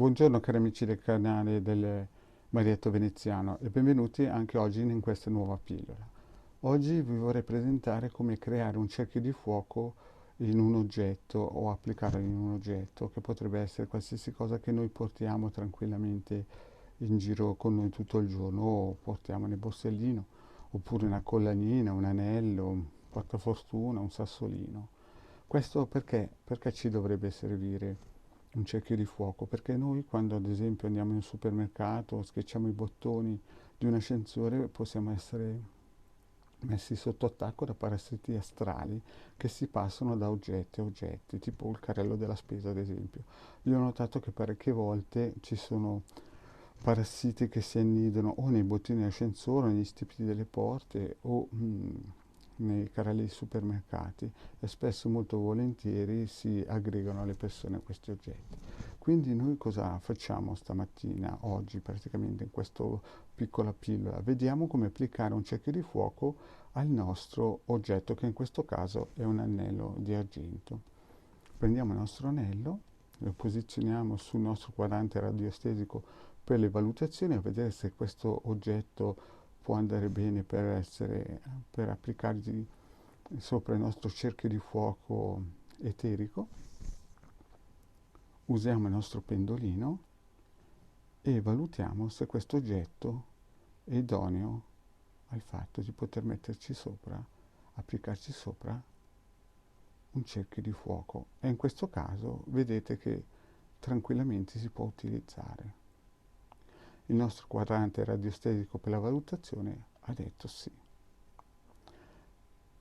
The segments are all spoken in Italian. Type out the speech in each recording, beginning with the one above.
Buongiorno cari amici del canale del Marietto Veneziano e benvenuti anche oggi in questa nuova pillola. Oggi vi vorrei presentare come creare un cerchio di fuoco in un oggetto o applicarlo in un oggetto che potrebbe essere qualsiasi cosa che noi portiamo tranquillamente in giro con noi tutto il giorno o portiamo nel borsellino oppure una collanina, un anello, un portafortuna, un sassolino. Questo perché? Perché ci dovrebbe servire un cerchio di fuoco? Perché noi quando ad esempio andiamo in un supermercato, schiacciamo i bottoni di un ascensore, possiamo essere messi sotto attacco da parassiti astrali che si passano da oggetti a oggetti, tipo il carrello della spesa ad esempio. Io ho notato che parecchie volte ci sono parassiti che si annidano o nei bottini dell'ascensore, o negli stipiti delle porte o nei carrelli dei supermercati e spesso molto volentieri si aggregano alle persone a questi oggetti. Quindi noi cosa facciamo stamattina, oggi praticamente in questa piccola pillola? Vediamo come applicare un cerchio di fuoco al nostro oggetto che in questo caso è un anello di argento. Prendiamo il nostro anello, lo posizioniamo sul nostro quadrante radiostesico per le valutazioni a vedere se questo oggetto può andare bene per applicargli sopra il nostro cerchio di fuoco eterico. Usiamo il nostro pendolino e valutiamo se questo oggetto è idoneo al fatto di poter metterci sopra, applicarci sopra un cerchio di fuoco. E in questo caso vedete che tranquillamente si può utilizzare. Il nostro quadrante radiostesico per la valutazione ha detto sì.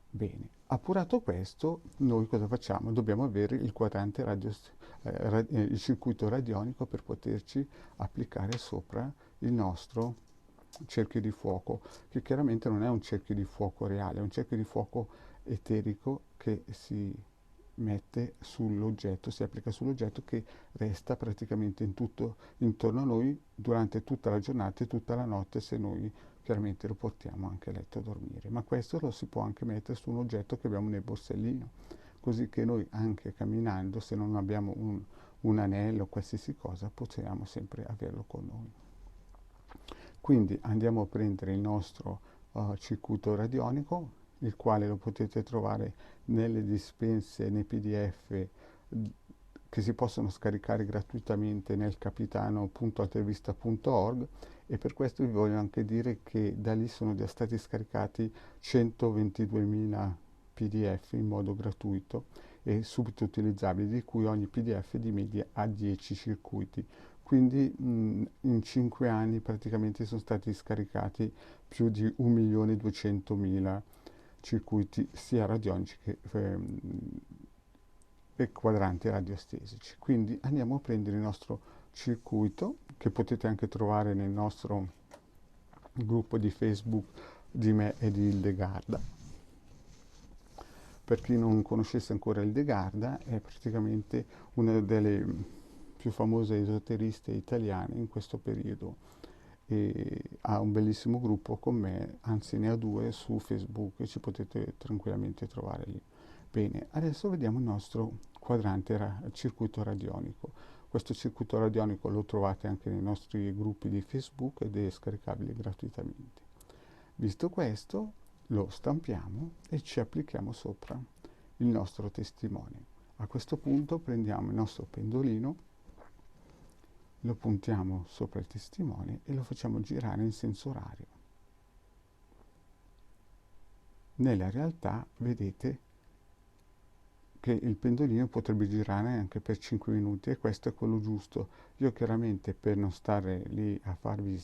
Bene, appurato questo, noi cosa facciamo? Dobbiamo avere il quadrante il circuito radionico per poterci applicare sopra il nostro cerchio di fuoco, che chiaramente non è un cerchio di fuoco reale, è un cerchio di fuoco eterico che si mette sull'oggetto, si applica sull'oggetto che resta praticamente in tutto intorno a noi durante tutta la giornata e tutta la notte se noi chiaramente lo portiamo anche a letto a dormire. Ma questo lo si può anche mettere su un oggetto che abbiamo nel borsellino, così che noi anche camminando, se non abbiamo un anello o qualsiasi cosa, possiamo sempre averlo con noi. Quindi andiamo a prendere il nostro circuito radionico, il quale lo potete trovare nelle dispense, nei PDF che si possono scaricare gratuitamente nel capitano.altevista.org e per questo vi voglio anche dire che da lì sono già stati scaricati 122.000 PDF in modo gratuito e subito utilizzabili, di cui ogni PDF di media ha 10 circuiti. Quindi in 5 anni praticamente sono stati scaricati più di 1.200.000 circuiti sia radionici e quadranti radiostesici. Quindi andiamo a prendere il nostro circuito, che potete anche trovare nel nostro gruppo di Facebook di me e di Hildegarda. Per chi non conoscesse ancora Hildegarda, è praticamente una delle più famose esoteriste italiane in questo periodo e ha un bellissimo gruppo con me, anzi ne ha due su Facebook e ci potete tranquillamente trovare lì. Bene, adesso vediamo il nostro circuito radionico. Questo circuito radionico lo trovate anche nei nostri gruppi di Facebook ed è scaricabile gratuitamente. Visto questo, lo stampiamo e ci applichiamo sopra il nostro testimone. A questo punto prendiamo il nostro pendolino, lo puntiamo sopra il testimone e lo facciamo girare in senso orario. Nella realtà vedete che il pendolino potrebbe girare anche per 5 minuti e questo è quello giusto. Io chiaramente per non stare lì a farvi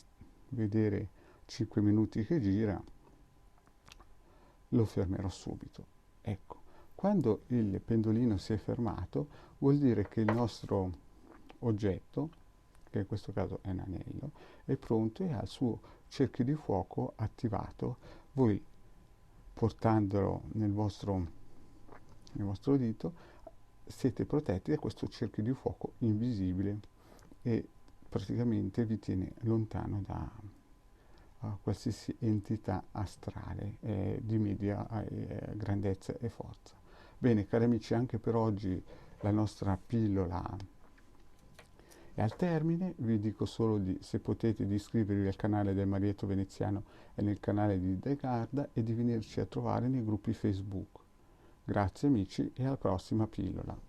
vedere 5 minuti che gira, lo fermerò subito. Ecco, quando il pendolino si è fermato, vuol dire che il nostro oggetto, che in questo caso è un anello, è pronto e ha il suo cerchio di fuoco attivato. Voi portandolo nel vostro dito siete protetti da questo cerchio di fuoco invisibile e praticamente vi tiene lontano da qualsiasi entità astrale di media grandezza e forza. Bene, cari amici, anche per oggi la nostra pillola E al termine vi dico solo se potete, di iscrivervi al canale del Marietto Veneziano e nel canale di De Garda e di venirci a trovare nei gruppi Facebook. Grazie amici e alla prossima pillola.